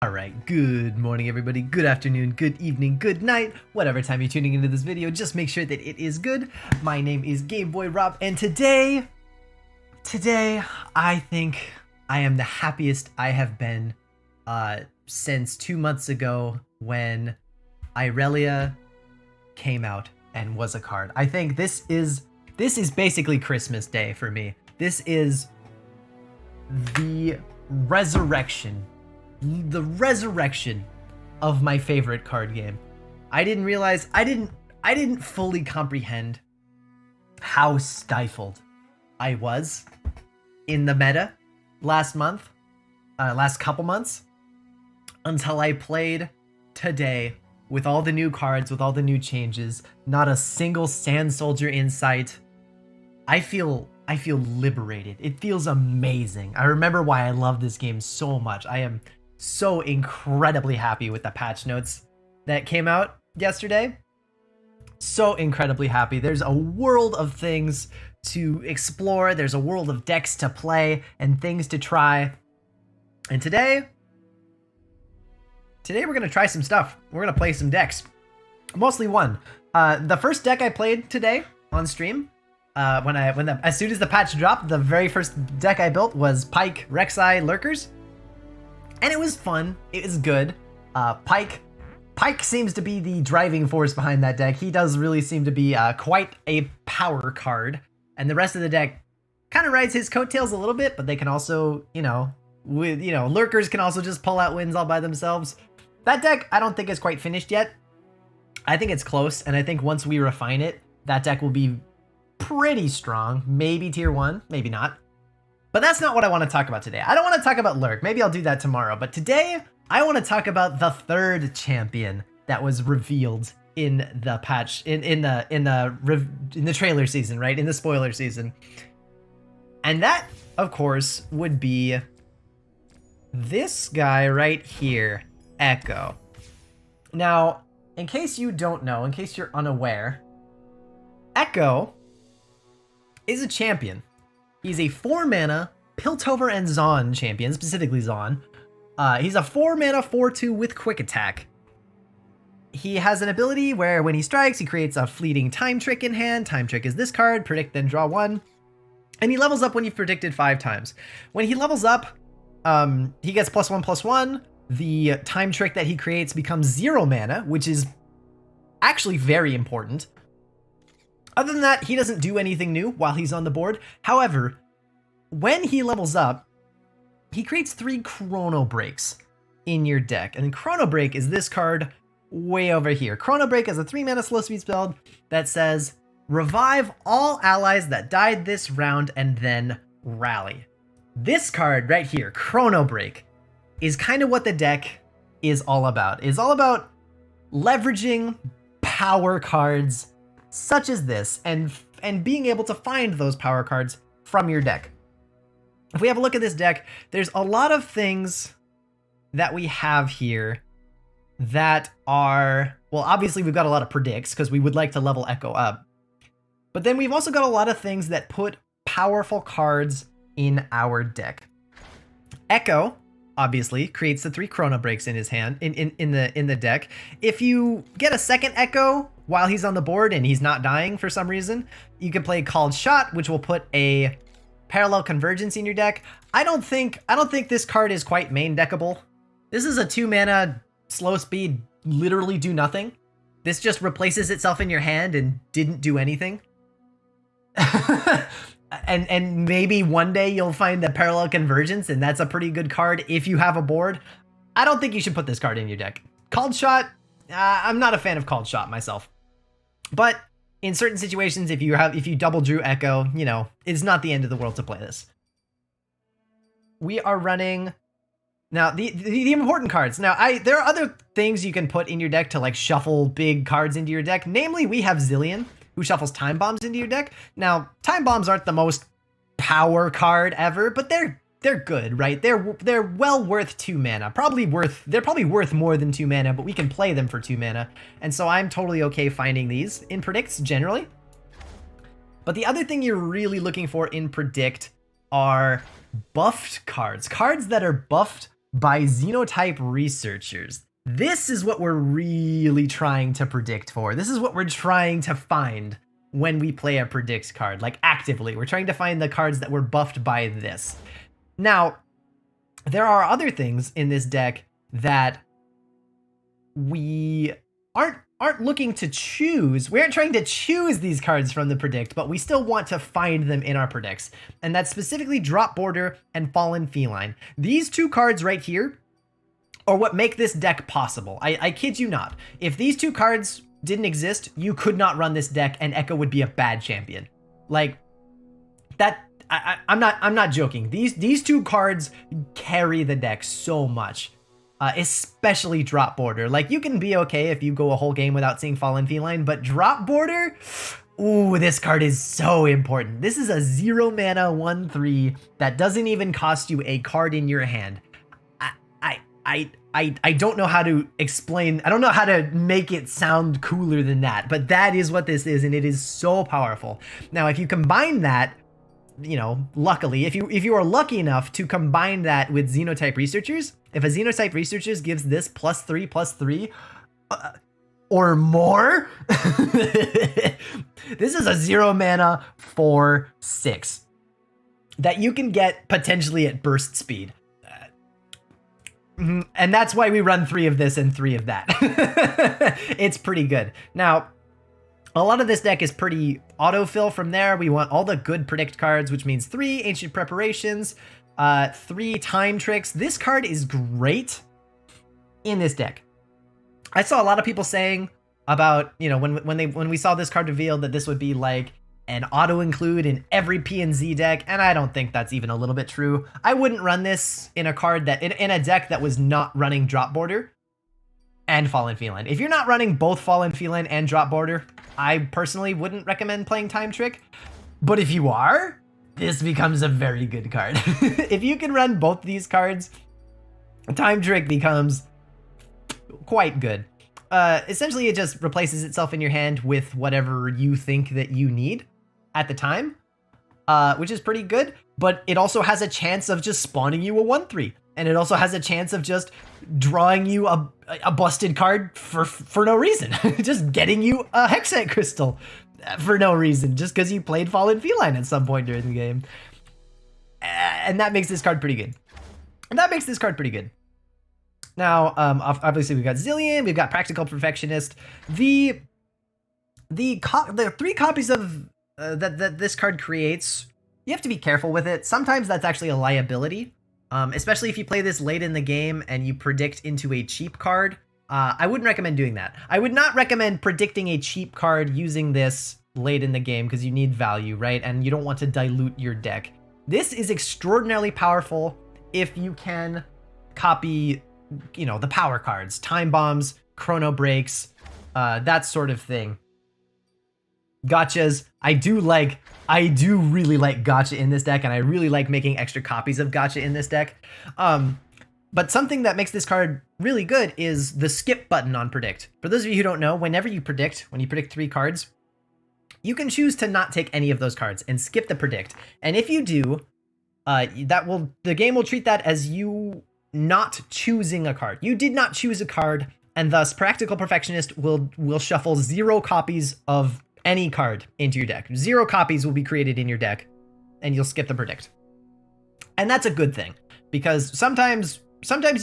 Alright, good morning everybody, good afternoon, good evening, good night, whatever time you're tuning into this video, just make sure that it is good. My name is Game Boy Rob, and today, I think I am the happiest I have been since 2 months ago when Irelia came out and was a card. I think this is basically Christmas Day for me. This is the resurrection of my favorite card game. I didn't fully comprehend how stifled I was in the meta last couple months, until I played today with all the new cards, with all the new changes, not a single sand soldier in sight. I feel liberated. It feels amazing. I remember why I love this game so much. I am so incredibly happy with the patch notes that came out yesterday. So incredibly happy. There's a world of things to explore. There's a world of decks to play and things to try. And today we're going to try some stuff. We're going to play some decks. Mostly one. The first deck I played today on stream, as soon as the patch dropped, the very first deck I built was Pike, Rek'Sai, Lurkers. And it was fun. It was good. Pike seems to be the driving force behind that deck. He does really seem to be quite a power card. And the rest of the deck kind of rides his coattails a little bit, but they can also, Lurkers can also just pull out wins all by themselves. That deck, I don't think is quite finished yet. I think it's close, and I think once we refine it, that deck will be pretty strong. Maybe tier 1, maybe not. But that's not what I want to talk about today. I don't want to talk about Lurk. Maybe I'll do that tomorrow. But today, I want to talk about the third champion that was revealed in the patch, in the trailer season, right? In the spoiler season. And that, of course, would be this guy right here, Echo. Now, in case you don't know, in case you're unaware, Echo is a champion. He's a 4-mana Piltover and Zaun champion, specifically Zaun. He's a 4-mana 4/2 with quick attack. He has an ability where when he strikes, he creates a fleeting time trick in hand. Time trick is this card, predict then draw 1. And he levels up when you've predicted 5 times. When he levels up, he gets +1/+1. The time trick that he creates becomes 0 mana, which is actually very important. Other than that, he doesn't do anything new while he's on the board. However, when he levels up, he creates 3 Chrono Breaks in your deck. And Chrono Break is this card way over here. Chrono Break is a 3-mana slow speed spell that says, revive all allies that died this round and then rally. This card right here, Chrono Break, is kind of what the deck is all about. It's all about leveraging power cards such as this, and being able to find those power cards from your deck. If we have a look at this deck, there's a lot of things that we have here that are, well, obviously we've got a lot of predicts because we would like to level Echo up. But then we've also got a lot of things that put powerful cards in our deck. Echo obviously creates the 3 Chrono Breaks in his hand, in the deck. If you get a second Echo while he's on the board and he's not dying for some reason, you can play Called Shot, which will put a Parallel Convergence in your deck. I don't think this card is quite main deckable. This is a 2-mana slow speed, literally do nothing. This just replaces itself in your hand and didn't do anything. and maybe one day you'll find the Parallel Convergence, and that's a pretty good card if you have a board. I don't think you should put this card in your deck. Called Shot, I'm not a fan of Called Shot myself. But in certain situations, if you double drew Echo, it's not the end of the world to play this. We are running now the important cards. Now, there are other things you can put in your deck to like shuffle big cards into your deck. Namely, we have Zilean, who shuffles Time Bombs into your deck. Now, Time Bombs aren't the most power card ever, but they're good, right? They're well worth 2 mana. They're probably worth more than 2 mana, but we can play them for 2 mana. And so I'm totally okay finding these in predicts generally. But the other thing you're really looking for in predict are buffed cards. Cards that are buffed by Xenotype researchers. This is what we're really trying to predict for. This is what we're trying to find when we play a predict card, like actively. We're trying to find the cards that were buffed by this. Now, there are other things in this deck that we aren't looking to choose. We aren't trying to choose these cards from the predict, but we still want to find them in our predicts. And that's specifically Drop Border and Fallen Feline. These two cards right here are what make this deck possible. I kid you not. If these two cards didn't exist, you could not run this deck and Echo would be a bad champion. Like that, I'm not joking. These two cards carry the deck so much. Especially Drop Border. Like, you can be okay if you go a whole game without seeing Fallen Feline, but Drop Border, ooh, this card is so important. This is a 0 mana 1/3 that doesn't even cost you a card in your hand. I don't know how to explain, I don't know how to make it sound cooler than that, but that is what this is, and it is so powerful. Now, if you combine that, you know, luckily, if you are lucky enough to combine that with Xenotype Researchers, if a Xenotype Researchers gives this +3/+3 or more, this is a 0 mana 4/6 that you can get potentially at burst speed. And that's why we run 3 of this and 3 of that. It's pretty good. Now, a lot of this deck is pretty autofill from there. We want all the good predict cards, which means 3 Ancient Preparations, 3 Time Tricks. This card is great in this deck. I saw a lot of people saying about, you know, when we saw this card revealed that this would be like an auto include in every P and Z deck, and I don't think that's even a little bit true. I wouldn't run this in a card that in a deck that was not running Drop Border and Fallen Feline. If you're not running both Fallen Feline and Drop Border, I personally wouldn't recommend playing Time Trick. But if you are, this becomes a very good card. If you can run both these cards, Time Trick becomes quite good. Essentially, it just replaces itself in your hand with whatever you think that you need at the time, which is pretty good. But it also has a chance of just spawning you a 1/3. And it also has a chance of just drawing you a busted card for no reason. Just getting you a Hexite Crystal for no reason, just because you played Fallen Feline at some point during the game. And that makes this card pretty good. Now, obviously we've got Zilean, we've got Practical Perfectionist. The 3 copies of that this card creates, you have to be careful with it. Sometimes that's actually a liability. Especially if you play this late in the game and you predict into a cheap card. I wouldn't recommend doing that. I would not recommend predicting a cheap card using this late in the game because you need value, right? And you don't want to dilute your deck. This is extraordinarily powerful if you can copy, you know, the power cards, Time Bombs, Chrono Breaks, that sort of thing. Gotchas. I do really like Gotcha in this deck, and I really like making extra copies of Gotcha in this deck. But something that makes this card really good is the skip button on predict. For those of you who don't know, whenever you predict, when you predict 3 cards, you can choose to not take any of those cards and skip the predict. And if you do, the game will treat that as you not choosing a card. You did not choose a card, and thus Practical Perfectionist will shuffle 0 copies of any card into your deck. 0 copies will be created in your deck, and you'll skip the predict. And that's a good thing, because sometimes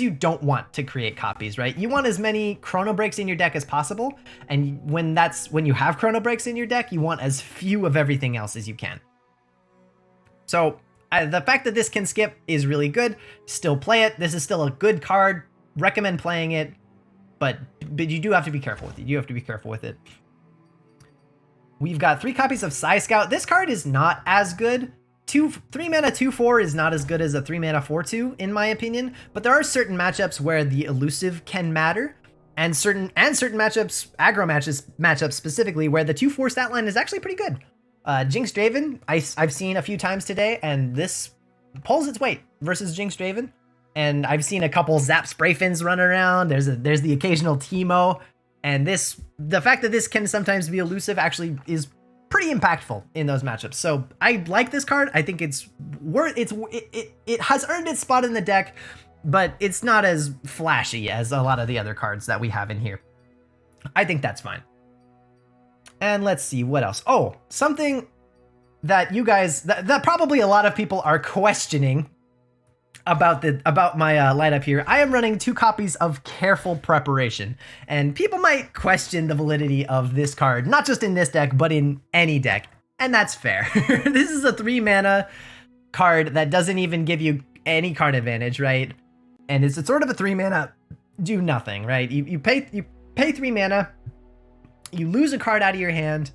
you don't want to create copies, right? You want as many Chrono Breaks in your deck as possible, and when you have Chrono Breaks in your deck, you want as few of everything else as you can. So the fact that this can skip is really good. Still play it. This is still a good card. Recommend playing it, but you do have to be careful with it. You have to be careful with it. We've got 3 copies of Psy Scout. This card is not as good. 3 mana 2/4 is not as good as a 3 mana 4/2 in my opinion, but there are certain matchups where the elusive can matter, and certain matchups, aggro matchups specifically, where the 2/4 stat line is actually pretty good. Jinx Draven, I've seen a few times today, and this pulls its weight versus Jinx Draven. And I've seen a couple Zap Spray Fins run around. There's the occasional Teemo. And the fact that this can sometimes be elusive actually is pretty impactful in those matchups. So I like this card. I think it has earned its spot in the deck, but it's not as flashy as a lot of the other cards that we have in here. I think that's fine. And let's see what else. Oh, something that you guys, that probably a lot of people are questioning about my lineup here. I am running 2 copies of Careful Preparation, and people might question the validity of this card, not just in this deck, but in any deck, and that's fair. This is a 3 mana card that doesn't even give you any card advantage, right? And it's sort of a 3 mana do nothing, right? You pay 3 mana, you lose a card out of your hand,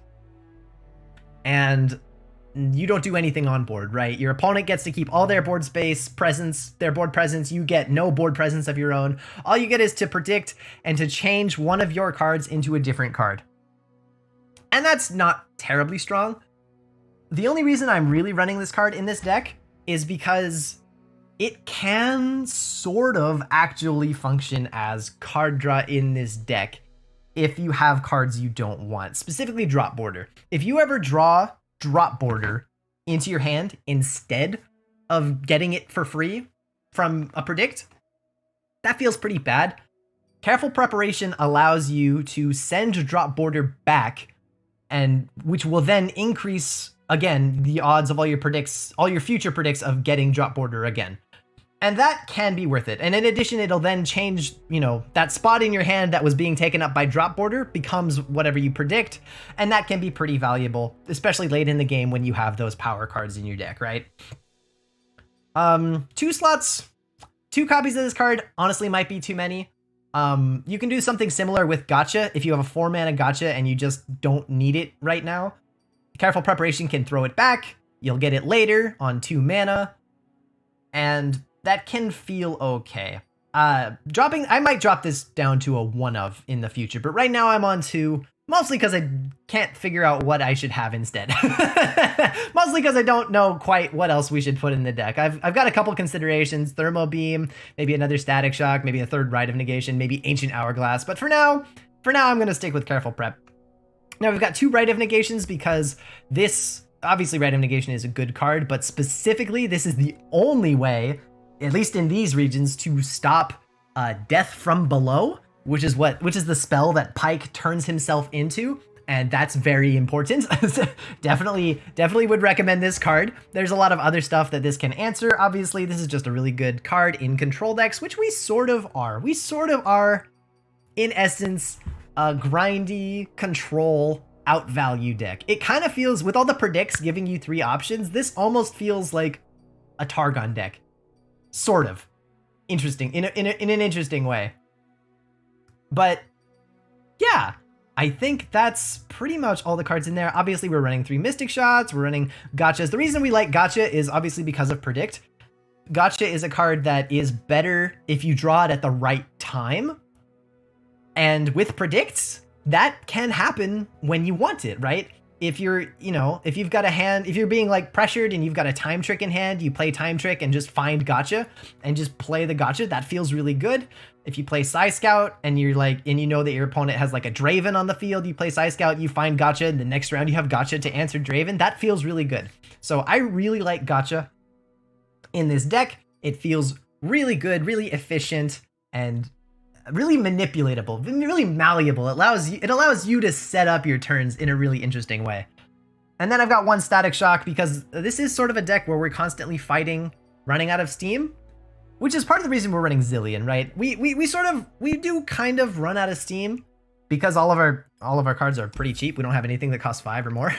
and you don't do anything on board, right? Your opponent gets to keep all their board space, presence, their board presence. You get no board presence of your own. All you get is to predict and to change one of your cards into a different card. And that's not terribly strong. The only reason I'm really running this card in this deck is because it can sort of actually function as card draw in this deck if you have cards you don't want, specifically Drop Border. If you ever draw Drop Border into your hand instead of getting it for free from a predict, that feels pretty bad. Careful Preparation allows you to send Drop Border back, and which will then increase again the odds of all your future predicts of getting Drop Border again. And that can be worth it. And in addition, it'll then change, that spot in your hand that was being taken up by Drop Border becomes whatever you predict. And that can be pretty valuable, especially late in the game when you have those power cards in your deck, right? 2 slots, 2 copies of this card honestly might be too many. You can do something similar with Gotcha. If you have a 4 mana Gotcha and you just don't need it right now, Careful Preparation can throw it back. You'll get it later on 2 mana. And that can feel okay. I might drop this down to a 1 of in the future, but right now I'm on 2, mostly because I can't figure out what I should have instead. Mostly because I don't know quite what else we should put in the deck. I've got a couple considerations: Thermo Beam, maybe another Static Shock, maybe a 3rd Rite of Negation, maybe Ancient Hourglass, but for now I'm gonna stick with Careful Prep. Now we've got 2 Rite of Negations because this, obviously Rite of Negation is a good card, but specifically this is the only way, at least in these regions, to stop Death from Below, which is the spell that Pike turns himself into, and that's very important. definitely would recommend this card. There's a lot of other stuff that this can answer. Obviously, this is just a really good card in control decks, which we sort of are. We sort of are, in essence, a grindy control outvalue deck. It kind of feels, with all the predicts giving you 3 options, this almost feels like a Targon deck. Sort of. Interesting. In an interesting way. But yeah, I think that's pretty much all the cards in there. Obviously, we're running 3 Mystic Shots. We're running Gotchas. The reason we like Gotcha is obviously because of Predict. Gotcha is a card that is better if you draw it at the right time. And with Predicts, that can happen when you want it, right? If you've got a hand, if you're being like pressured and you've got a Time Trick in hand, you play Time Trick and just find Gotcha and just play the Gotcha. That feels really good. If you play Psy Scout and you know that your opponent has like a Draven on the field, you play Psy Scout, you find Gotcha, and the next round you have Gotcha to answer Draven. That feels really good. So I really like Gotcha in this deck. It feels really good, really efficient, and really manipulatable, really malleable. It allows you to set up your turns in a really interesting way. And then I've got 1 Static Shock because this is sort of a deck where we're constantly fighting running out of steam, which is part of the reason we're running Zilean, right? We do kind of run out of steam because all of our cards are pretty cheap. We don't have anything that costs 5 or more.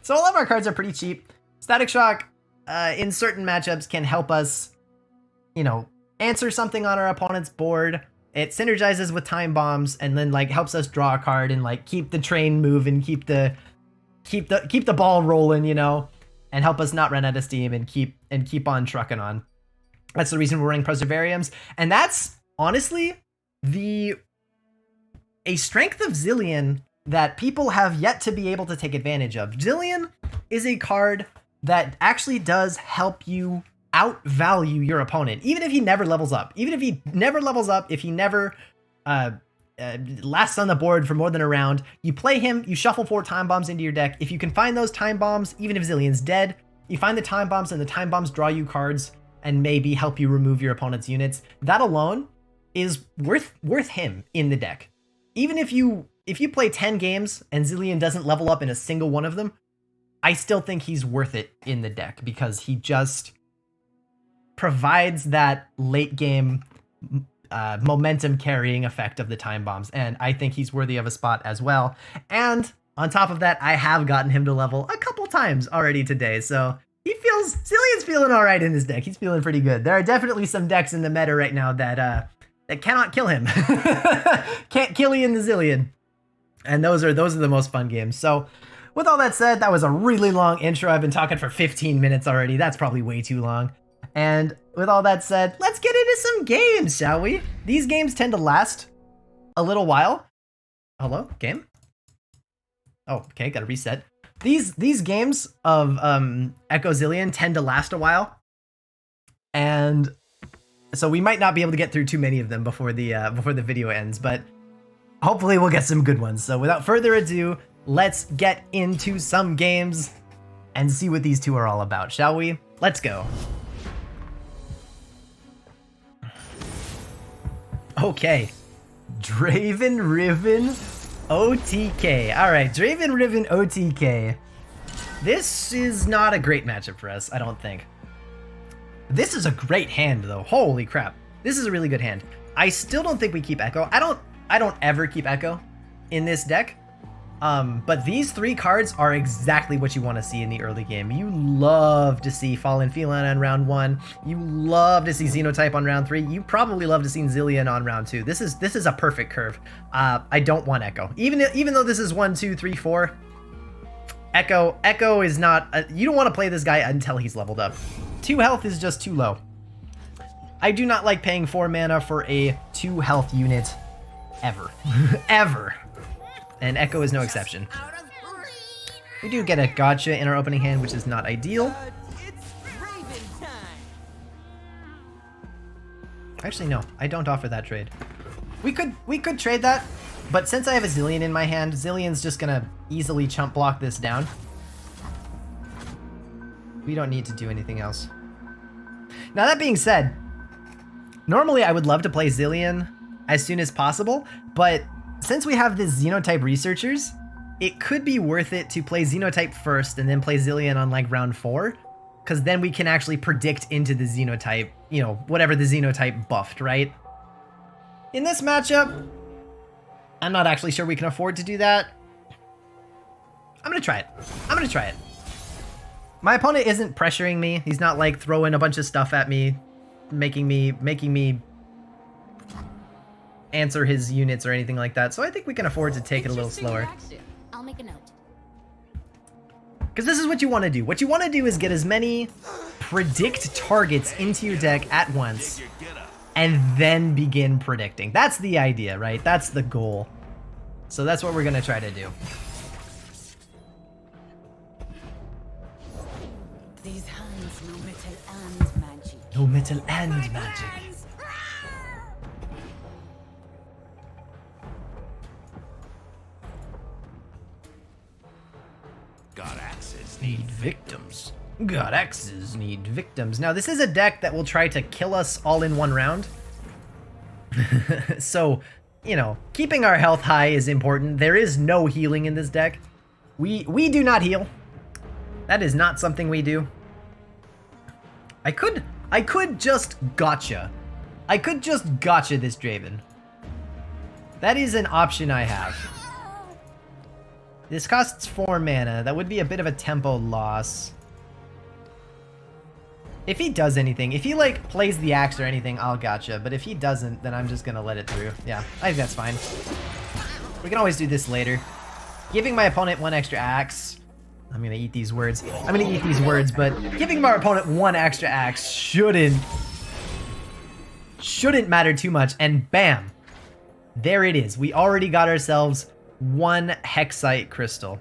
So all of our cards are pretty cheap. Static Shock in certain matchups can help us, answer something on our opponent's board. It synergizes with Time Bombs and then helps us draw a card and keep the train moving, keep the ball rolling, and help us not run out of steam and keep on trucking on. That's the reason we're running Preservariums, and that's honestly a strength of Zilean that people have yet to be able to take advantage of. Zilean is a card that actually does help you outvalue your opponent, even if he never levels up. If he never lasts on the board for more than a round, you play him, you shuffle 4 Time Bombs into your deck. If you can find those Time Bombs, even if Zilean's dead, you find the Time Bombs and the Time Bombs draw you cards. and maybe help you remove your opponent's units, that alone is worth him in the deck. Even if you play 10 games and Zilean doesn't level up in a single one of them, I still think he's worth it in the deck because he just provides that late game momentum carrying effect of the time bombs, and I think he's worthy of a spot as well. And on top of that, I have gotten him to level a couple times already today, so Zilean's feeling all right in this deck. He's feeling pretty good. There are definitely some decks in the meta right now that cannot kill him. Can't kill Ian the Zilean. And those are the most fun games. So with all that said, that was a really long intro. I've been talking for 15 minutes already. That's probably way too long. And with all that said, let's get into some games, shall we? These games tend to last a little while. Hello, game? Oh, okay, gotta reset. These games of Echo Zilean tend to last a while. And so we might not be able to get through too many of them before the video ends, but hopefully we'll get some good ones. So without further ado, let's get into some games and see what these two are all about, shall we? Let's go. Okay, Draven Riven OTK. All right, Draven Riven OTK. This is not a great matchup for us, I don't think. This is a great hand though. Holy crap. This is a really good hand. I still don't think we keep Echo. I don't ever keep Echo in this deck. But these three cards are exactly what you want to see in the early game. You love to see Fallen Feline on round 1. You love to see Xenotype on round 3. You probably love to see Zilean on round 2. This is a perfect curve. I don't want Echo. Even though this is 1, 2, 3, 4. Echo is not. You don't want to play this guy until he's leveled up. 2 health is just too low. I do not like paying 4 mana for a 2 health unit ever. Ever. And Echo is no exception. We do get a gotcha in our opening hand, which is not ideal. Actually, no, I don't offer that trade. We could trade that, but since I have a Zilean in my hand, Zilean's just gonna easily chump block this down. We don't need to do anything else. Now that being said, normally I would love to play Zilean as soon as possible, but since we have this Xenotype researchers, it could be worth it to play Xenotype first and then play Zilean on like round 4, because then we can actually predict into the Xenotype, you know, whatever the Xenotype buffed, right? In this matchup, I'm not actually sure we can afford to do that. I'm gonna try it. My opponent isn't pressuring me. He's not like throwing a bunch of stuff at me, making me answer his units or anything like that, so I think we can afford to take it a little slower. I'll make a note. Because this is what you want to do. What you want to do is get as many predict targets into your deck at once, and then begin predicting. That's the idea, right? That's the goal. So that's what we're going to try to do. These hands know metal and magic. No metal and magic. God axes need victims. God axes need victims. Now this is a deck that will try to kill us all in one round. So, you know, keeping our health high is important. There is no healing in this deck. We do not heal. That is not something we do. I could just gotcha. I could just gotcha this Draven. That is an option I have. This costs 4 mana. That would be a bit of a tempo loss. If he does anything, if he like plays the axe or anything, I'll gotcha. But if he doesn't, then I'm just gonna let it through. Yeah, I think that's fine. We can always do this later. Giving my opponent 1 extra axe. I'm gonna eat these words. But giving my opponent 1 extra axe shouldn't matter too much. And bam, there it is. We already got ourselves 1 Hexite crystal.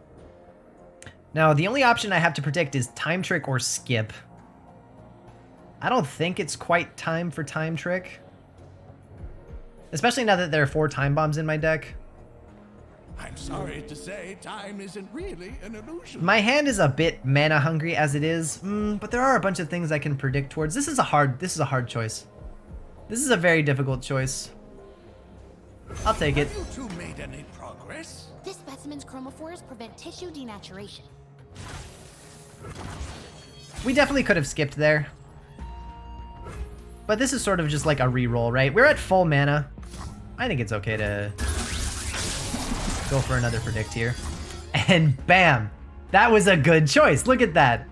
Now, the only option I have to predict is Time Trick or Skip. I don't think it's quite time for Time Trick. Especially now that there are 4 Time Bombs in my deck. I'm sorry to say, time isn't really an illusion. My hand is a bit mana hungry as it is, but there are a bunch of things I can predict towards. This is a hard choice. This is a very difficult choice. I'll take it. Have you two made any progress? This specimen's chromophores prevent tissue denaturation. We definitely could have skipped there. But this is sort of just like a reroll, right? We're at full mana. I think it's okay to go for another predict here. And bam! That was a good choice. Look at that.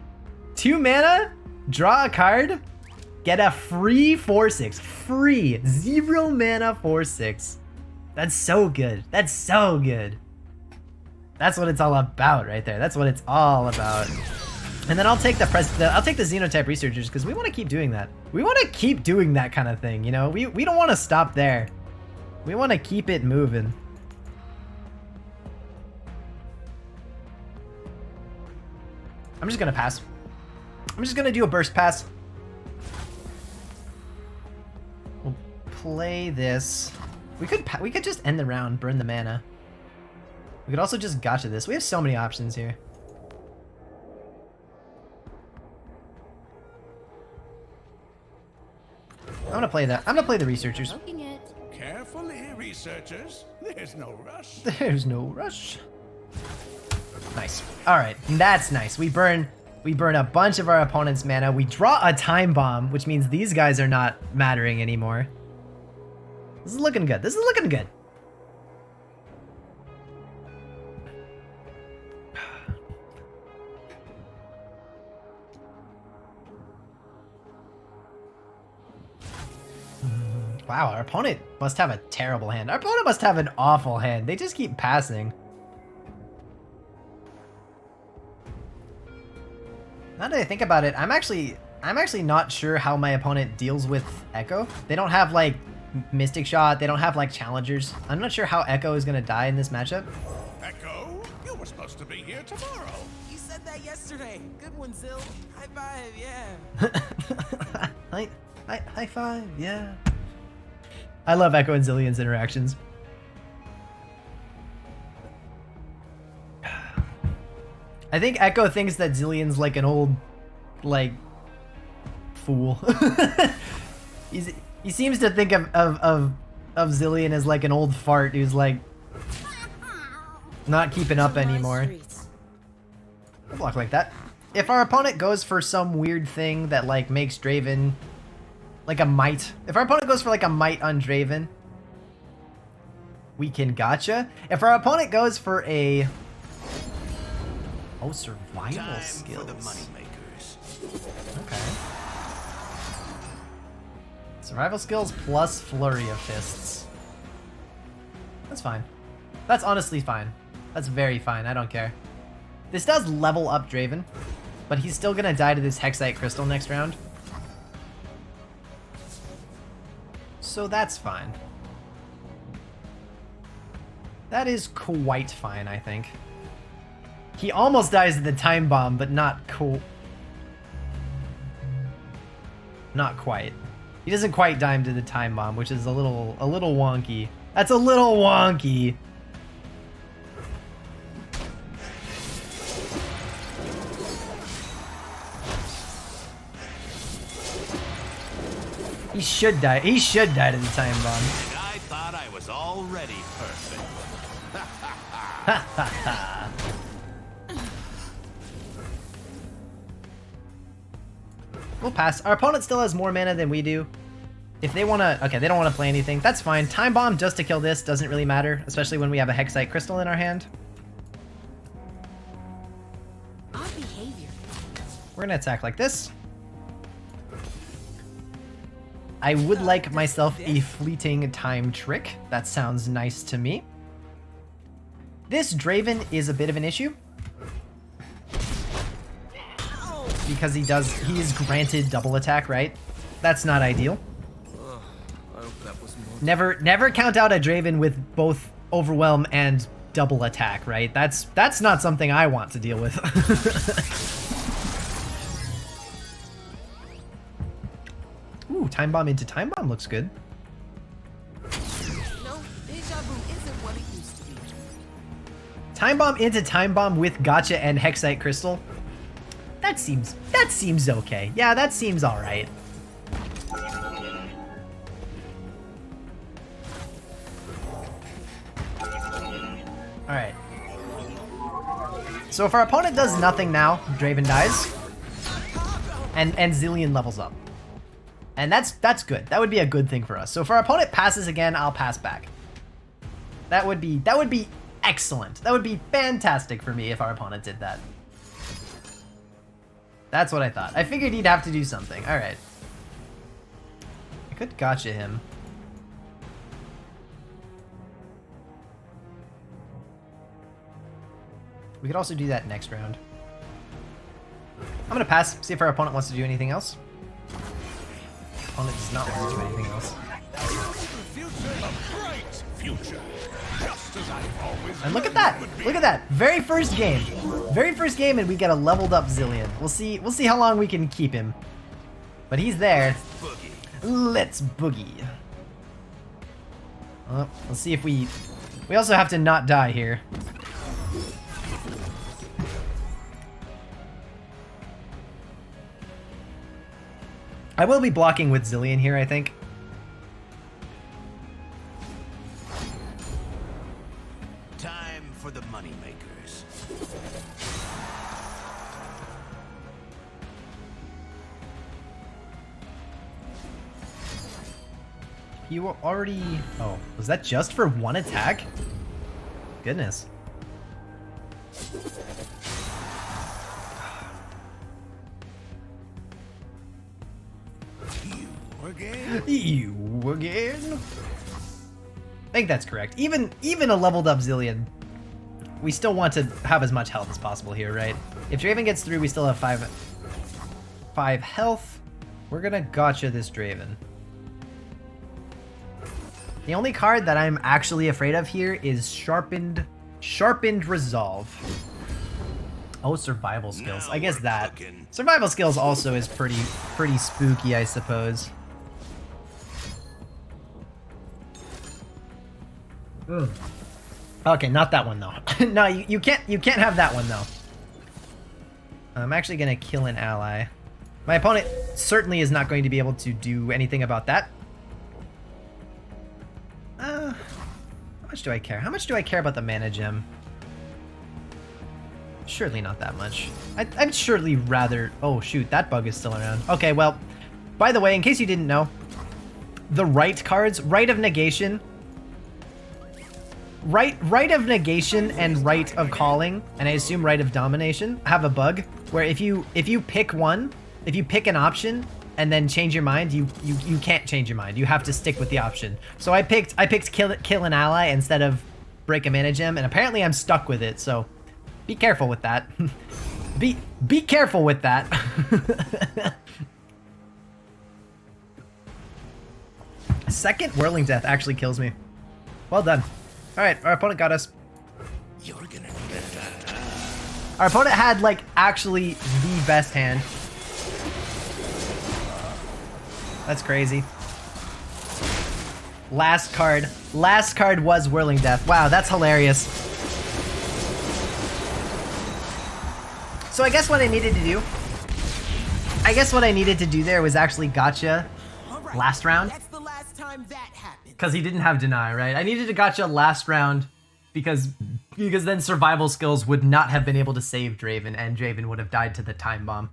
2 mana, draw a card, get a free 4/6. Free. 0 mana 4/6. That's so good. That's so good. That's what it's all about right there. That's what it's all about. And then I'll take the Xenotype Researchers because we want to keep doing that. We want to keep doing that kind of thing, you know? We don't want to stop there. We want to keep it moving. I'm just going to pass. I'm just going to do a burst pass. We'll play this. We could just end the round, burn the mana. We could also just gotcha this. We have so many options here. I'm gonna play that. I'm gonna play the Researchers. Looking it. Carefully, researchers. There's no rush. There's no rush. Nice. All right, that's nice. We burn a bunch of our opponent's mana. We draw a time bomb, which means these guys are not mattering anymore. This is looking good. This is looking good. Wow, our opponent must have a terrible hand. Our opponent must have an awful hand. They just keep passing. Now that I think about it, I'm actually not sure how my opponent deals with Echo. They don't have like Mystic Shot. They don't have like challengers. I'm not sure how Echo is gonna die in this matchup. Echo, you were supposed to be here tomorrow. You said that yesterday. Good one, Zil. High five, yeah. High five, yeah. I love Echo and Zilean's interactions. I think Echo thinks that Zilean's like an old, like, fool. He seems to think of Zilean as like an old fart who's like not keeping up anymore. I'll block like that. If our opponent goes for some weird thing that like makes Draven like a might, if our opponent goes for like a might on Draven, we can gotcha. If our opponent goes for a survival Time skills. for the moneymakers. Okay. Survival skills plus flurry of fists. That's fine. That's honestly fine. That's very fine. I don't care. This does level up Draven, but he's still gonna die to this Hexite Crystal next round. So that's fine. That is quite fine, I think. He almost dies to the time bomb, but not cool. Not quite. He doesn't quite die to the time bomb, which is a little wonky. That's a little wonky. He should die. He should die to the time bomb. I thought I was already perfect. We'll pass. Our opponent still has more mana than we do. If they want to... Okay, they don't want to play anything. That's fine. Time bomb just to kill this doesn't really matter, especially when we have a Hexite Crystal in our hand. Odd behavior. We're going to attack like this. I would like myself a fleeting time trick. That sounds nice to me. This Draven is a bit of an issue. Because he is granted double attack, right? That's not ideal. I hope that was more. Never count out a Draven with both overwhelm and double attack, right? That's not something I want to deal with. Ooh, time bomb into time bomb looks good. No, deja vu isn't what it used to be. Time Bomb into Time Bomb with Gotcha and Hexite Crystal. That seems okay. Yeah, that seems alright. Alright. So if our opponent does nothing now, Draven dies. And Zilean levels up. And that's good. That would be a good thing for us. So if our opponent passes again, I'll pass back. That would be excellent. That would be fantastic for me if our opponent did that. That's what I thought. I figured he'd have to do something. Alright. I could gotcha him. We could also do that next round. I'm gonna pass, see if our opponent wants to do anything else. Opponent does not want to do anything else. And look at that! Look at that! Very first game. Very first game and we get a leveled up Zilean. We'll see how long we can keep him. But he's there. Let's boogie. Well, let's see if we also have to not die here. I will be blocking with Zilean here, I think. Time for the money makers. You were already... Oh, was that just for one attack? Goodness. You again? I think that's correct. Even a leveled up Zilean, we still want to have as much health as possible here, right? If Draven gets through, we still have 5 health. We're gonna gotcha this Draven. The only card that I'm actually afraid of here is Sharpened Resolve. Oh, survival skills. I guess that. Survival skills also is pretty spooky, I suppose. Ugh. Okay, not that one though. No, you can't have that one though. I'm actually gonna kill an ally. My opponent certainly is not going to be able to do anything about that. How much do I care? How much do I care about the mana gem? Surely not that much. I'd surely rather... Oh shoot, that bug is still around. Okay, well, by the way, in case you didn't know, the right cards, Rite of Negation, Rite of Negation and Rite of Calling, and I assume Rite of Domination, have a bug where if you pick one, if you pick an option and then change your mind, you can't change your mind. You have to stick with the option. So I picked kill an ally instead of break a mana gem, and apparently I'm stuck with it. So be careful with that. be careful with that. Second Whirling Death actually kills me. Well done. Alright, our opponent got us. You're gonna need that. Our opponent had, like, actually the best hand. That's crazy. Last card was Whirling Death. Wow, that's hilarious. So I guess what I needed to do there was actually gotcha Alright, last round. That's the last time that happened. Because he didn't have deny, right? I needed to gotcha last round because then survival skills would not have been able to save Draven, and Draven would have died to the time bomb.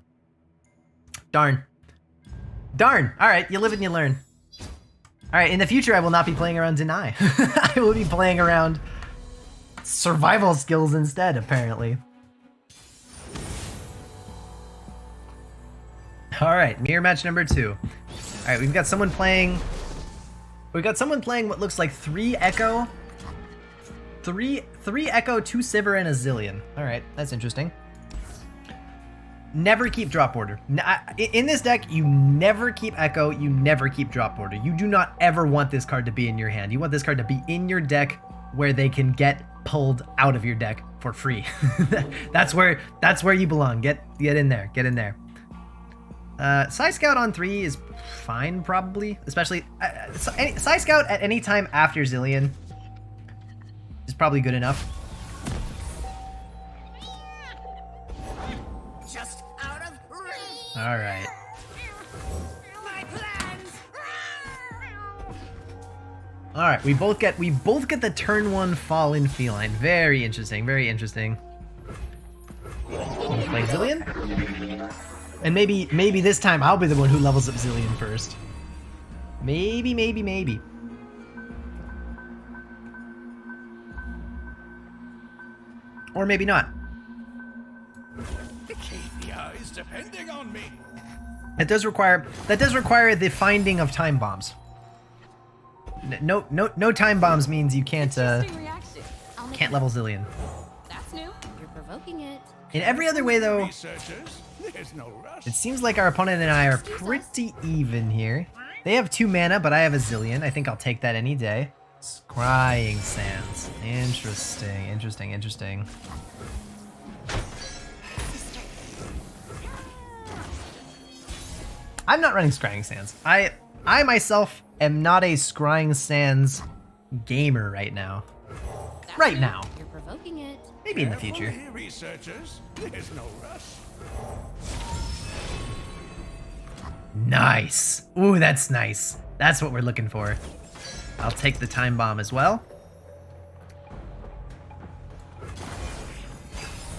Darn. Darn. Alright, you live and you learn. Alright, in the future I will not be playing around deny. I will be playing around survival skills instead, apparently. Alright, mirror match number 2. Alright, we've got someone playing what looks like 3 Echo. 3 Echo, 2 Sivir, and a Zilean. Alright, that's interesting. Never keep drop order. In this deck, you never keep Echo, you never keep drop order. You do not ever want this card to be in your hand. You want this card to be in your deck where they can get pulled out of your deck for free. That's where you belong. Get in there. Get in there. Psy Scout on 3 is fine, probably. Especially Psy Scout at any time after Zilean is probably good enough. All right. My plans. All right. We both get the turn 1 fall in feline. Very interesting. Very interesting. Play Zilean, and maybe this time I'll be the one who levels up Zilean first. Maybe. Or maybe not. The KPI is depending on me. That does require the finding of time bombs. No time bombs means you can't Interesting reaction. can't level Zilean. That's new. You're provoking it. In every other way though, Researchers, there's no rush. it seems like our opponent and I are pretty even here. They have 2 mana, but I have a Zilean. I think I'll take that any day. Scrying Sands. Interesting. I'm not running Scrying Sands. I myself am not a Scrying Sands gamer right now. That's Right new. now. You're provoking it. Maybe in the Careful future. here, researchers. There's no rush. Nice. Ooh, that's nice. That's what we're looking for. I'll take the time bomb as well.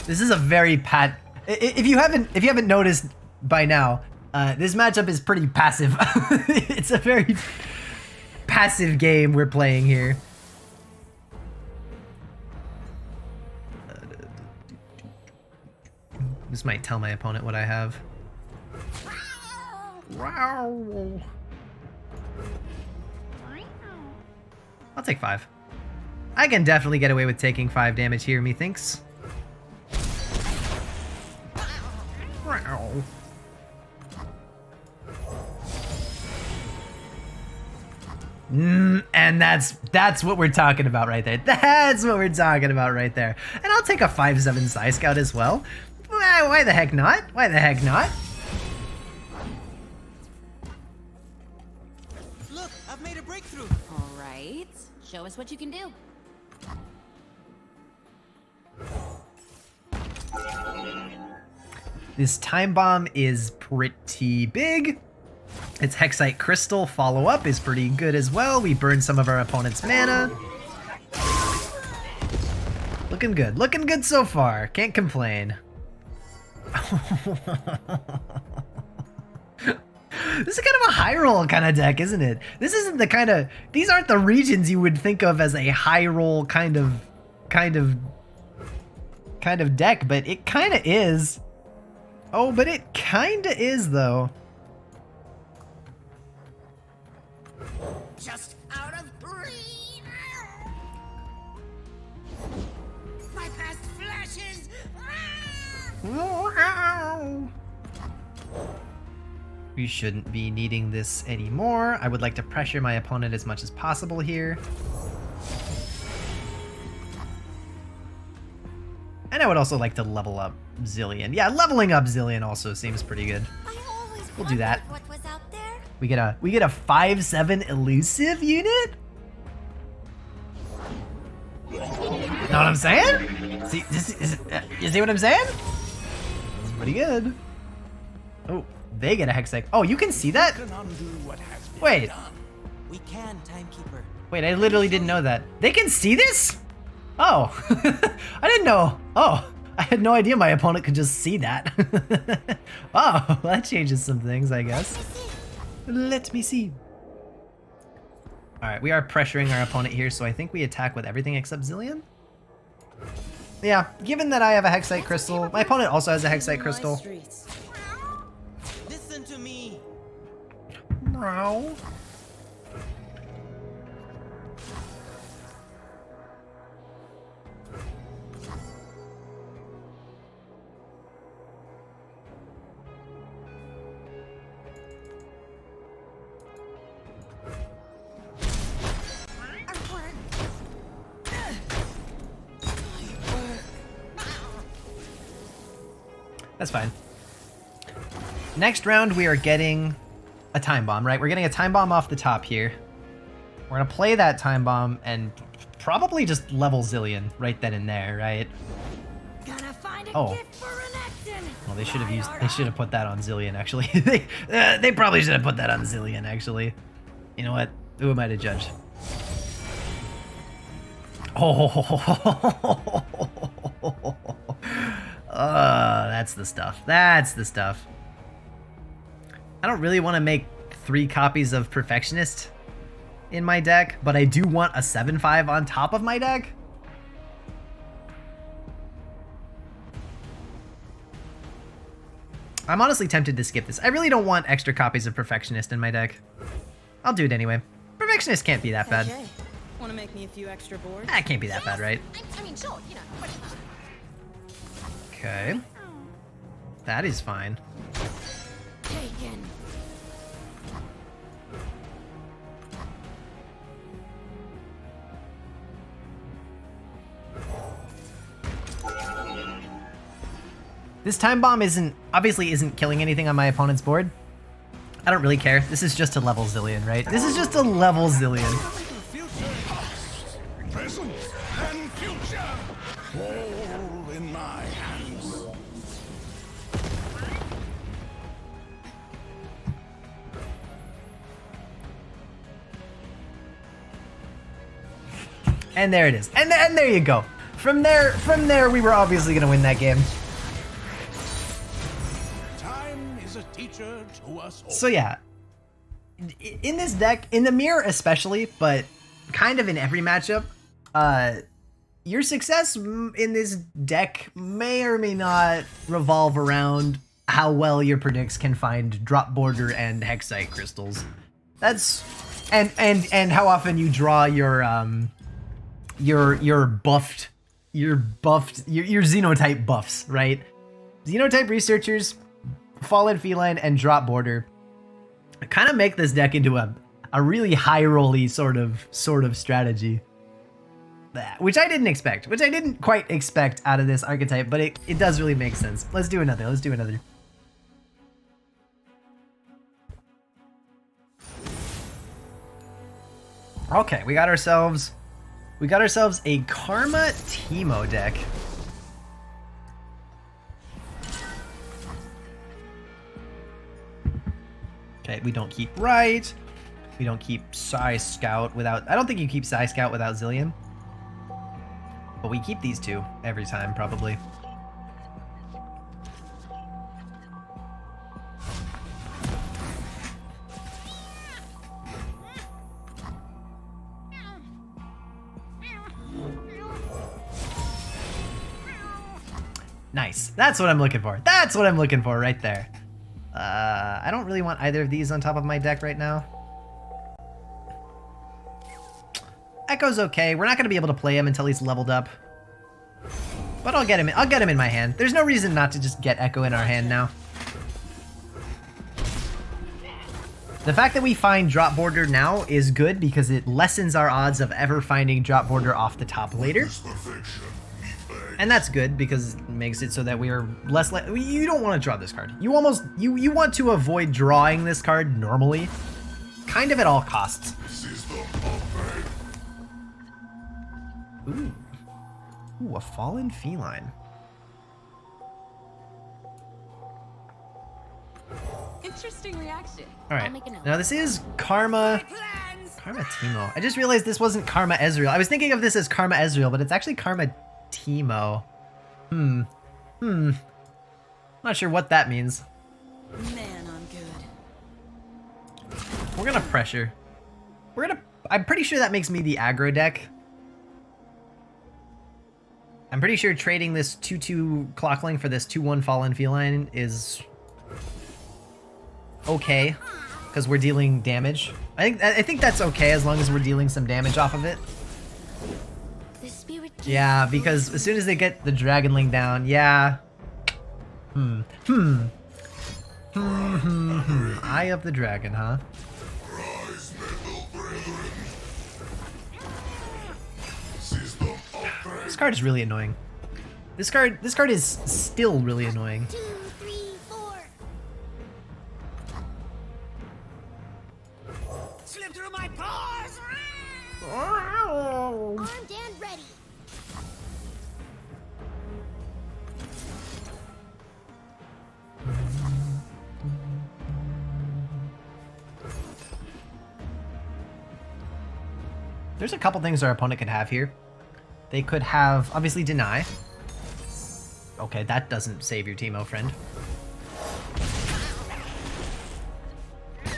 This is a very if you haven't noticed by now, this matchup is pretty passive. It's a very passive game we're playing here. This might tell my opponent what I have. Wow. I'll take 5. I can definitely get away with taking 5 damage here, methinks. Wow. And that's what we're talking about right there. That's what we're talking about right there. And I'll take a 5/7 Psy Scout as well. Why the heck not? Why the heck not? Look, I've made a breakthrough. All right. Show us what you can do. This time bomb is pretty big. Its Hexite Crystal follow-up is pretty good as well. We burn some of our opponent's mana. Looking good so far. Can't complain. This is kind of a high roll kind of deck, isn't it? This isn't the kind of, these aren't the regions you would think of as a high roll kind of deck, but it kind of is. Oh, but it kind of is though. Just out of reach. My past flashes. We shouldn't be needing this anymore. I would like to pressure my opponent as much as possible here. And I would also like to level up Zilean. Yeah, leveling up Zilean also seems pretty good. I always We'll do that. What was out there? We get a 5/7 elusive unit? Know what I'm saying? See, you see what I'm saying? It's pretty good. Oh, they get a Hextech. Oh, you can see that? Can undo what has been Wait. done. We can, Timekeeper. Wait, I literally didn't know that. They can see this? Oh, I didn't know. Oh, I had no idea my opponent could just see that. Oh, that changes some things, I guess. Let me see. All right, we are pressuring our opponent here, so I think we attack with everything except Zilean. Yeah, given that I have a Hexite Crystal, my opponent also has a Hexite Crystal. Listen to me. Meow. That's fine. Next round, we are getting a time bomb, right? We're getting a time bomb off the top here. We're gonna play that time bomb and probably just level Zilean right then and there, right? Gonna find a Oh. gift for Renekton. Well, they should have used. They should have put that on Zilean. Actually, they probably should have put that on Zilean. Actually, you know what? Who am I to judge? Oh, that's the stuff. That's the stuff. I don't really want to make 3 copies of Perfectionist in my deck, but I do want a 7/5 on top of my deck. I'm honestly tempted to skip this. I really don't want extra copies of Perfectionist in my deck. I'll do it anyway. Perfectionist can't be that bad. Okay. Want to make me a few extra boards? That can't be that bad, right? I mean, sure, you know, whatever. Okay. That is fine. Taken. This time bomb obviously isn't killing anything on my opponent's board. I don't really care. This is just a level Zilean, right? This is just a level Zilean. Future, past, present, and future, all in my hands. And there it is. And there you go. From there, we were obviously gonna win that game. Time is a teacher to us all. So yeah, in this deck, in the mirror especially, but kind of in every matchup, your success in this deck may or may not revolve around how well your predicts can find drop border and hexite crystals. That's and how often you draw your xenotype buffs, right? Xenotype researchers, fallen feline, and drop border kind of make this deck into a really high rolly sort of strategy. Which I didn't expect, which I didn't quite expect out of this archetype, but it does really make sense. Let's do another. Let's do another. Okay, we got ourselves a Karma Teemo deck. Okay, we don't keep Right. We don't keep Psy Scout without... I don't think you keep Psy Scout without Zilean. But we keep these two every time, probably. Nice. That's what I'm looking for. That's what I'm looking for right there. I don't really want either of these on top of my deck right now. Echo's okay. We're not going to be able to play him until he's leveled up. But I'll get him in my hand. There's no reason not to just get Echo in our hand now. The fact that we find drop border now is good because it lessens our odds of ever finding drop border off the top later. And that's good because it makes it so that we are less you don't want to draw this card. You want to avoid drawing this card normally, kind of at all costs. Ooh, a fallen feline. Interesting reaction. All right. I'll make a note. Now this is Karma Teemo. I just realized this wasn't Karma Ezreal. I was thinking of this as Karma Ezreal, but it's actually Karma Teemo. Not sure what that means. Man, I'm good. We're gonna pressure. I'm pretty sure that makes me the aggro deck. I'm pretty sure trading this 2/2 Clockling for this 2/1 Fallen Feline is okay, because we're dealing damage. I think that's okay as long as we're dealing some damage off of it. The spirit. Yeah, because as soon as they get the Dragonling down, yeah. Eye of the Dragon, huh? This card is really annoying. This card is still really annoying. 2, 3, 4. Slip through my paws! Armed and ready. There's a couple things our opponent could have here. They could have, obviously, Deny. Okay, that doesn't save your Teemo, friend.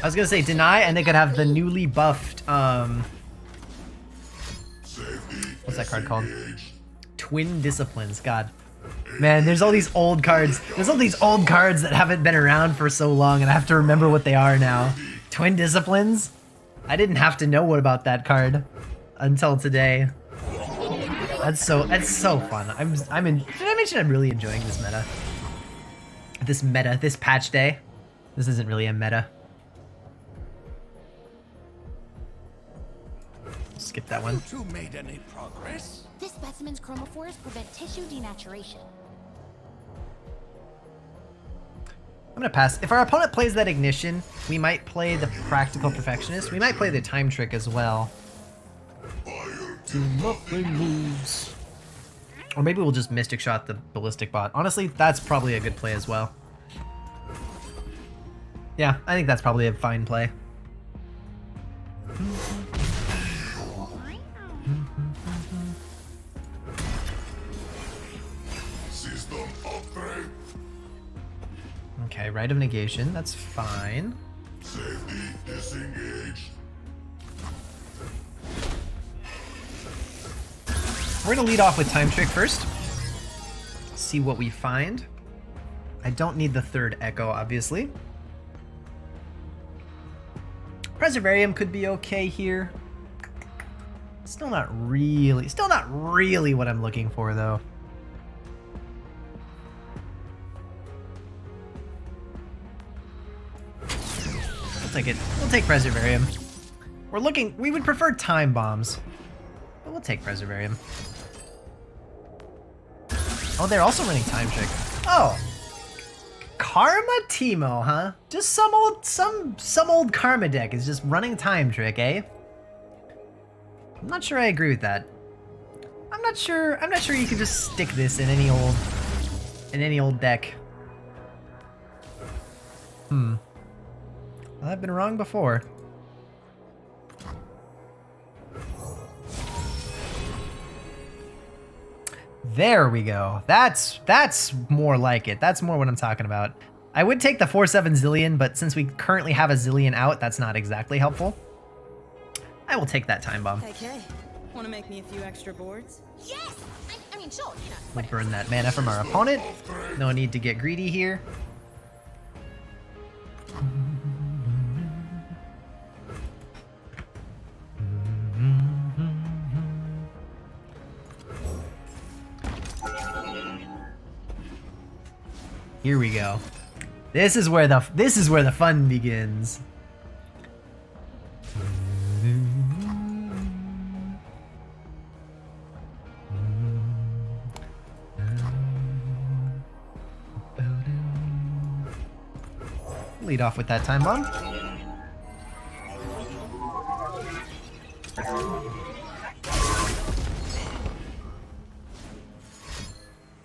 I was gonna say Deny, and they could have the newly buffed, what's that card called? Twin Disciplines, god. Man, there's all these old cards. There's all these old cards that haven't been around for so long, and I have to remember what they are now. Twin Disciplines? I didn't have to know what about that card until today. That's so fun. Did I mention I'm really enjoying this meta? This patch day. This isn't really a meta. Skip that one. You two made any progress? This specimen's chromophores prevent tissue denaturation. I'm gonna pass. If our opponent plays that Ignition, we might play the Practical Perfectionist. We might play the Time Trick as well. Moves. Or maybe we'll just Mystic Shot the Ballistic Bot. Honestly, that's probably a good play as well. Yeah, I think that's probably a fine play. Okay, Rite of Negation, that's fine. Safety disengaged. We're gonna lead off with Time Trick first. See what we find. I don't need the third Echo, obviously. Preservarium could be okay here. Still not really what I'm looking for though. We'll take it. We'll take Preservarium. We would prefer Time Bombs, but we'll take Preservarium. Oh, they're also running Time Trick. Oh. Karma Teemo, huh? Just some old Karma deck is just running Time Trick, eh? I'm not sure I agree with that. I'm not sure you can just stick this in any old deck. Well, I've been wrong before. There we go. That's more like it. That's more what I'm talking about. I would take the 4/7 Zilean, but since we currently have a Zilean out, that's not exactly helpful. I will take that Time Bomb. Okay. Want to make me a few extra boards? Yes! I mean, sure, you know. We'll burn that mana from our opponent. No need to get greedy here. Here we go. This is where the fun begins. Lead off with that Time Bomb.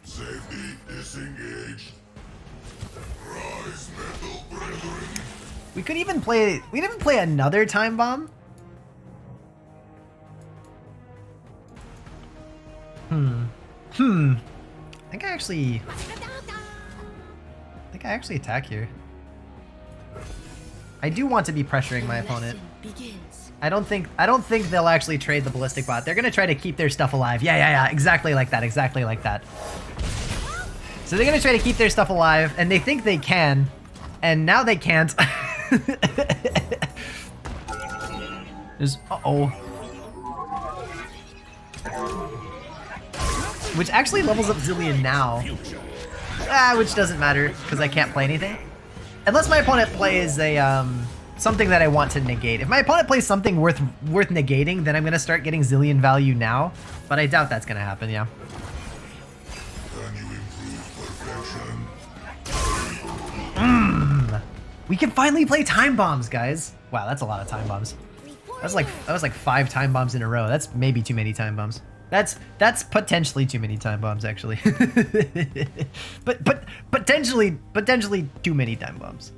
Safety disengaged. Rise, metal brethren. We could even play another Time Bomb. I think I actually attack here. I do want to be pressuring my opponent. I don't think they'll actually trade the Ballistic Bot. They're gonna try to keep their stuff alive. Yeah, exactly like that, exactly like that. So they're gonna try to keep their stuff alive, and they think they can, and now they can't. Uh-oh. Which actually levels up Zilean now. Which doesn't matter, because I can't play anything. Unless my opponent plays a, something that I want to negate. If my opponent plays something worth negating, then I'm gonna start getting Zilean value now. But I doubt that's gonna happen, yeah. Can you improve perfection? We can finally play Time Bombs, guys. Wow, that's a lot of Time Bombs. That was like 5 Time Bombs in a row. That's maybe too many Time Bombs. That's potentially too many Time Bombs, actually. but potentially too many Time Bombs.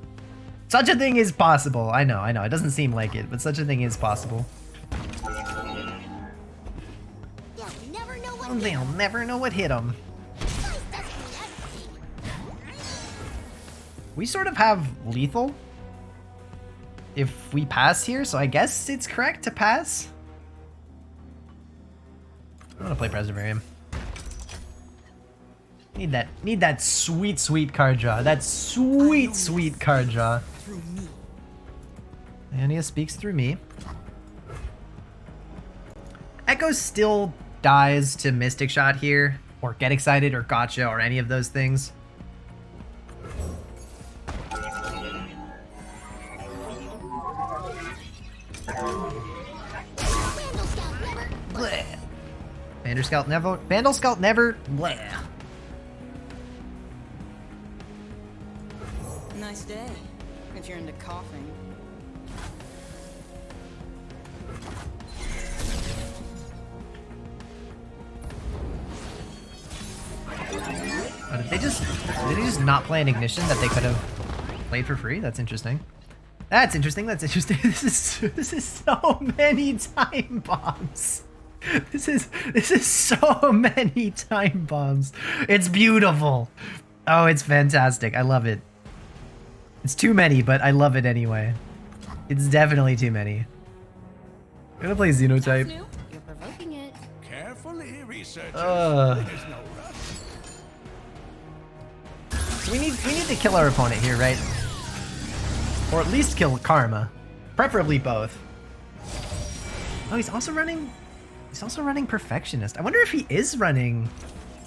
Such a thing is possible. I know. It doesn't seem like it, but such a thing is possible. They'll never know what hit them. We sort of have lethal if we pass here, so I guess it's correct to pass. I'm gonna play Preservarium. Need that sweet, sweet card draw. That sweet, sweet card draw. Ania speaks through me. Echo still dies to Mystic Shot here, or Get Excited, or Gotcha, or any of those things. Bleh. Vandal Scout never. Bleh. Nice day, if you're into coughing. Did they just not play an Ignition that they could have played for free? That's interesting. That's interesting. That's interesting. This is so many time bombs. This is so many time bombs. It's beautiful. Oh, it's fantastic. I love it. It's too many, but I love it anyway. It's definitely too many. I'm gonna play Xenotype. You're provoking it. Carefully, researchers. There's no rush. So we need to kill our opponent here, right? Or at least kill Karma. Preferably both. Oh, he's also running Perfectionist. I wonder if he is running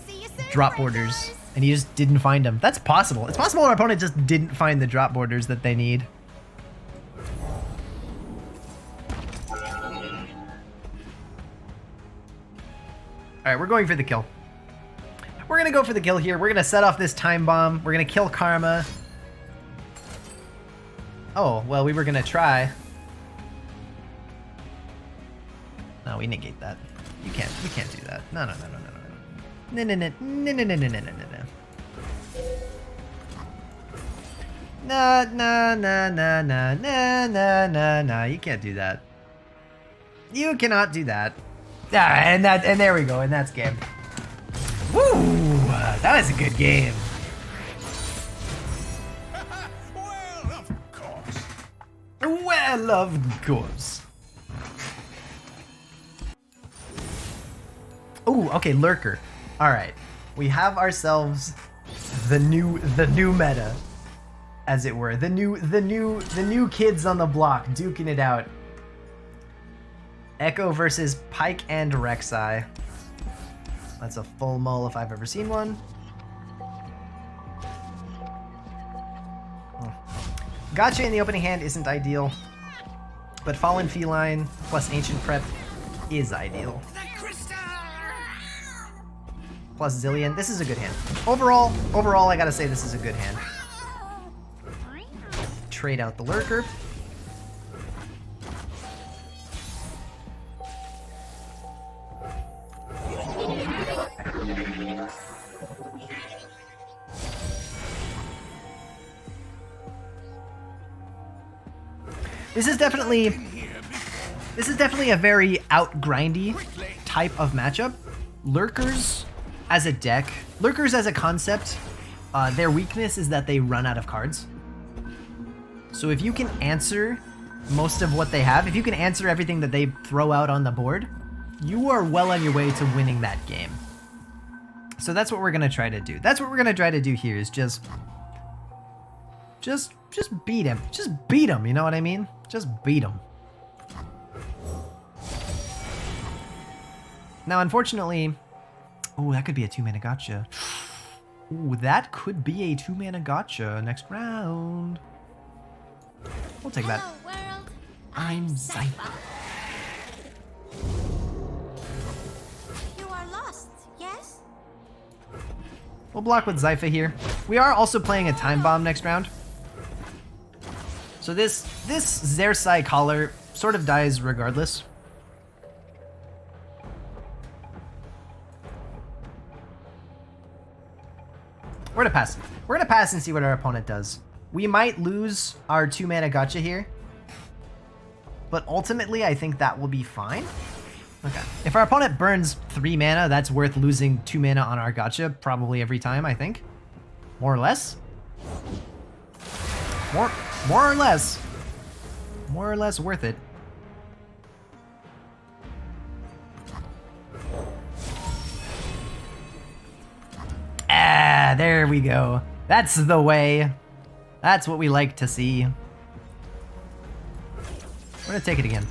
See you soon, drop friendos. borders and he just didn't find them. That's possible. It's possible our opponent just didn't find the drop borders that they need. Alright, we're going for the kill. We're gonna go for the kill here. We're gonna set off this time bomb. We're gonna kill Karma. Oh, well, we were gonna try. No, we negate that. We can't do that. No. No, you can't do that. You cannot do that. And there we go, and that's game. Woo! That was a good game. Well, of course. Well, of course. Oh, okay, Lurker. All right, we have ourselves the new meta, as it were. The new kids on the block duking it out. Echo versus Pike and Rek'Sai. That's a full mull if I've ever seen one. Gotcha in the opening hand isn't ideal, but Fallen Feline plus Ancient Prep is ideal. Plus Zilean, this is a good hand. Overall, I gotta say this is a good hand. Trade out the Lurker. This is definitely a very out-grindy type of matchup. Lurkers as a deck, Lurkers as a concept, their weakness is that they run out of cards. So if you can answer most of what they have, if you can answer everything that they throw out on the board, you are well on your way to winning that game. So that's what we're gonna try to do. That's what we're gonna try to do here is just beat him. Just beat him, you know what I mean? Just beat him. Now, unfortunately, oh, that could be a 2-mana gotcha. Ooh, that could be a 2-mana gotcha next round. We'll take that. Hello, world. I'm Zypher. You are lost, yes? We'll block with Zypha here. We are also playing a Time Bomb next round. So this Zersai Collar sort of dies regardless. We're gonna pass. We're gonna pass and see what our opponent does. We might lose our 2-mana gotcha here, but ultimately I think that will be fine. Okay. If our opponent burns 3 mana, that's worth losing 2 mana on our gotcha probably every time, I think. More or less. More or less. More or less worth it. Ah, there we go. That's the way. That's what we like to see. We're gonna take it again.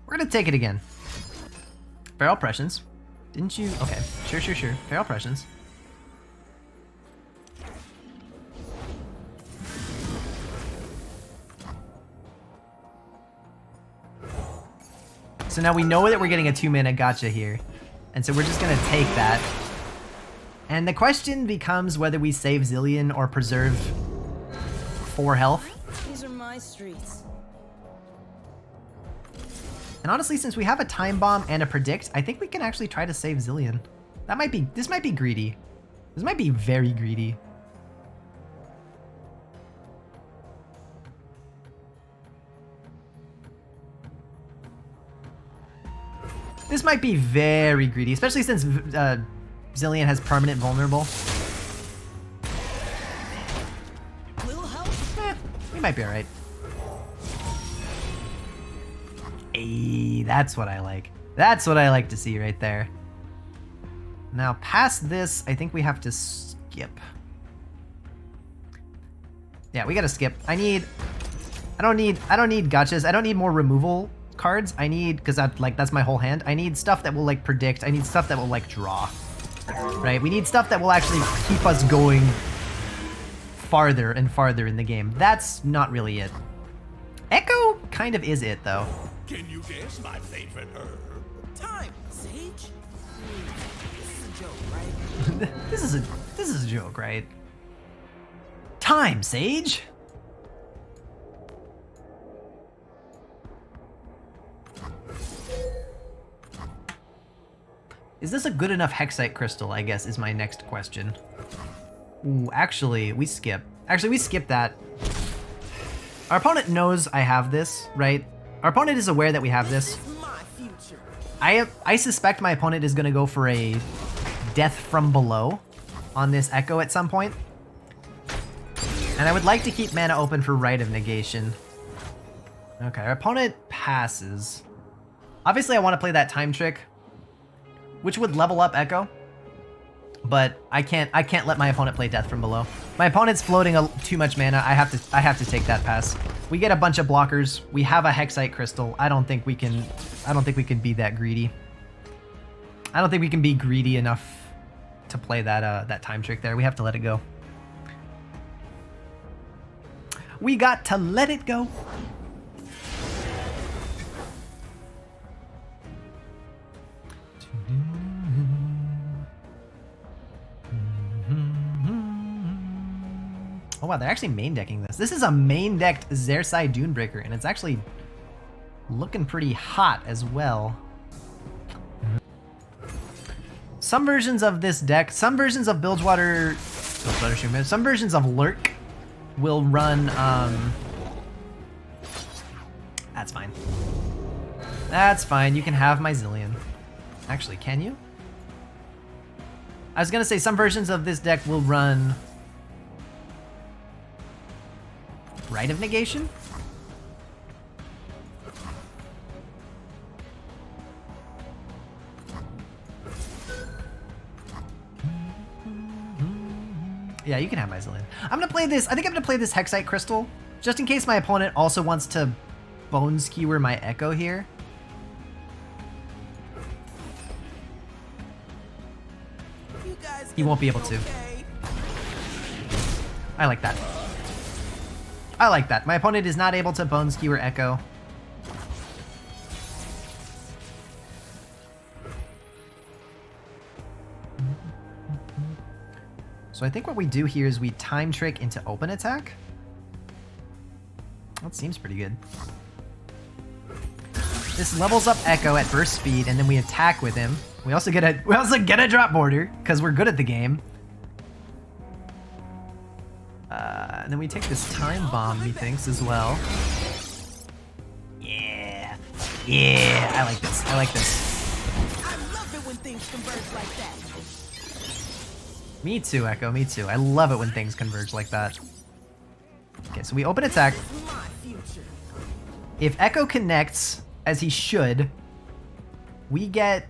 We're gonna take it again. Feral Prescience. Didn't you? Okay, sure. Feral Prescience. So now we know that we're getting a 2 mana gotcha here. And so we're just gonna take that. And the question becomes whether we save Zilean or preserve 4 health. These are my streets. And honestly, since we have a Time Bomb and a Predict, I think we can actually try to save Zilean. This might be greedy. This might be very greedy. This might be very greedy, especially since Zilean has permanent vulnerable. Little help. We might be alright. Hey, that's what I like. That's what I like to see right there. Now, past this, I think we have to skip. Yeah, we gotta skip. I don't need gotchas. I don't need more removal cards. I need, because that's my whole hand. I need stuff that will like predict. I need stuff that will like draw. Right? We need stuff that will actually keep us going farther and farther in the game. That's not really it. Echo kind of is it though. Can you guess my favorite herb? Time, Sage. This is a joke, right? This is a joke, right? Time, Sage. Is this a good enough Hexite crystal, I guess, is my next question. Ooh, actually, we skip. Actually, we skip that. Our opponent knows I have this, right? Our opponent is aware that we have this. My future. I suspect my opponent is going to go for a Death from Below on this Echo at some point. And I would like to keep mana open for Rite of Negation. Okay, our opponent passes. Obviously, I want to play that Time Trick, which would level up Echo. But I can't let my opponent play Death from Below. My opponent's floating too much mana. I have to take that pass. We get a bunch of blockers. We have a Hexite Crystal. I don't think we can be that greedy. I don't think we can be greedy enough to play that Time Trick there. We have to let it go. We got to let it go. Oh wow, they're actually main decking this. This is a main decked Zersai Dunebreaker, and it's actually looking pretty hot as well. Some versions of this deck, some versions of Bilgewater, some versions of Lurk will run, that's fine. That's fine, you can have my Zilean. Actually, can you? I was gonna say some versions of this deck will run Rite of Negation? Yeah, you can have my Zilean. I'm gonna play this. I think I'm gonna play this Hexite Crystal, just in case my opponent also wants to Bone Skewer my Echo here. You guys He won't be able to. okay. I like that. I like that. My opponent is not able to Bone Skewer Echo. So I think what we do here is we Time Trick into open attack. That seems pretty good. This levels up Echo at burst speed, and then we attack with him. We also get a drop border because we're good at the game. And then we take this Time Bomb, methinks, as well. Yeah. Yeah, I like this. I like this. I love it when things converge like that. Me too, Echo. Me too. I love it when things converge like that. Okay, so we open attack. My future. If Echo connects, as he should, we get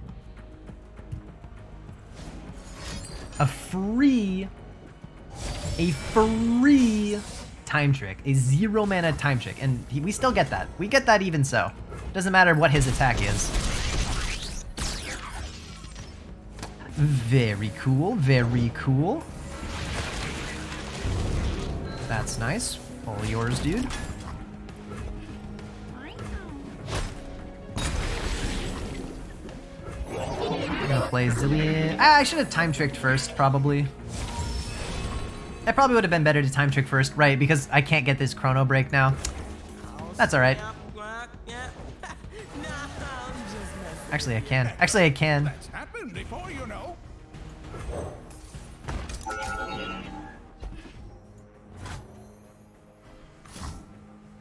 a free time trick, a 0 mana time trick, and we still get that. We get that even so. Doesn't matter what his attack is. Very cool, very cool. That's nice. All yours, dude. I'm gonna play Zilean. I should have time tricked first, probably. That probably would have been better to time trick first, right? Because I can't get this chrono break now. That's alright. Actually, I can. Actually, I can. That's happened before, you know.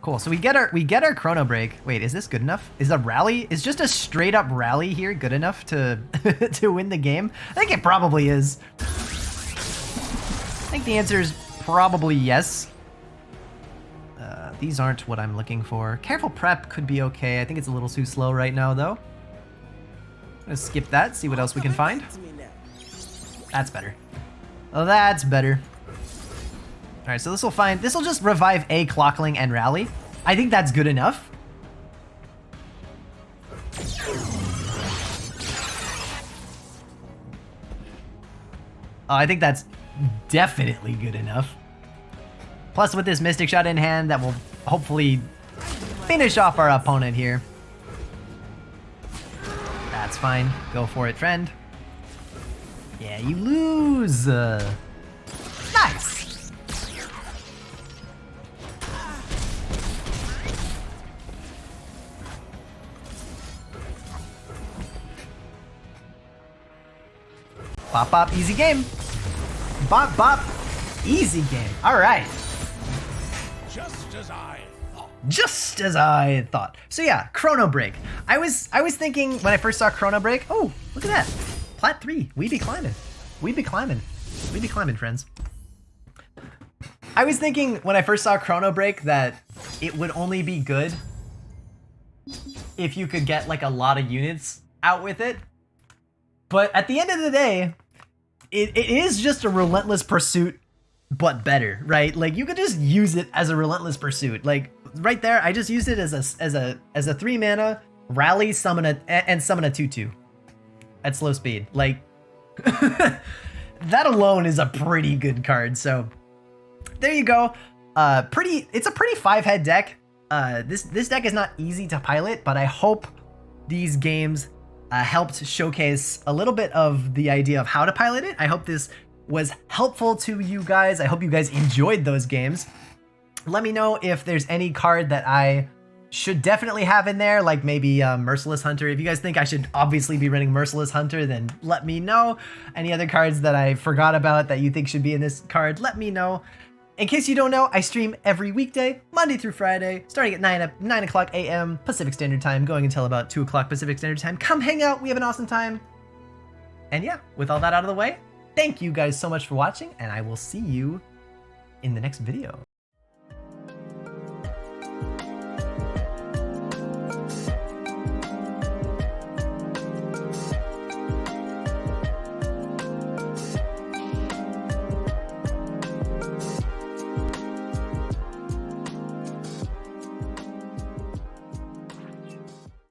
Cool. So we get our chrono break. Wait, is this good enough? Is a rally? Is just a straight up rally here good enough to to win the game? I think it probably is. I think the answer is probably yes. These aren't what I'm looking for. Careful prep could be okay. I think it's a little too slow right now, though. I'm gonna skip that, see what else we can find. That's better. Oh, that's better. All right, so this will just revive a Clockling and rally. I think that's good enough. I think that's definitely good enough. Plus, with this Mystic Shot in hand, that will hopefully finish off our opponent here. That's fine. Go for it, friend. Yeah, you lose. Nice. Bop, bop, easy game. Bop, bop, easy game. All right. Just as I thought. Just as I thought. So yeah, Chrono Break. I was thinking when I first saw Chrono Break, oh, look at that. Plat 3. We be climbing. We be climbing. We be climbing, friends. I was thinking when I first saw Chrono Break that it would only be good if you could get like a lot of units out with it. But at the end of the day, it is just a relentless pursuit, but better, right? Like you could just use it as a relentless pursuit. Like right there, I just used it as a 3 mana rally, summon a 2/2 at slow speed. Like that alone is a pretty good card. So there you go. It's a pretty 5-head deck. This deck is not easy to pilot, but I hope these games helped showcase a little bit of the idea of how to pilot it. I hope this was helpful to you guys. I hope you guys enjoyed those games. Let me know if there's any card that I should definitely have in there, like maybe Merciless Hunter. If you guys think I should obviously be running Merciless Hunter, then let me know. Any other cards that I forgot about that you think should be in this card, let me know. In case you don't know, I stream every weekday, Monday through Friday, starting at 9 o'clock a.m. Pacific Standard Time, going until about 2 o'clock Pacific Standard Time. Come hang out. We have an awesome time. And yeah, with all that out of the way, thank you guys so much for watching, and I will see you in the next video.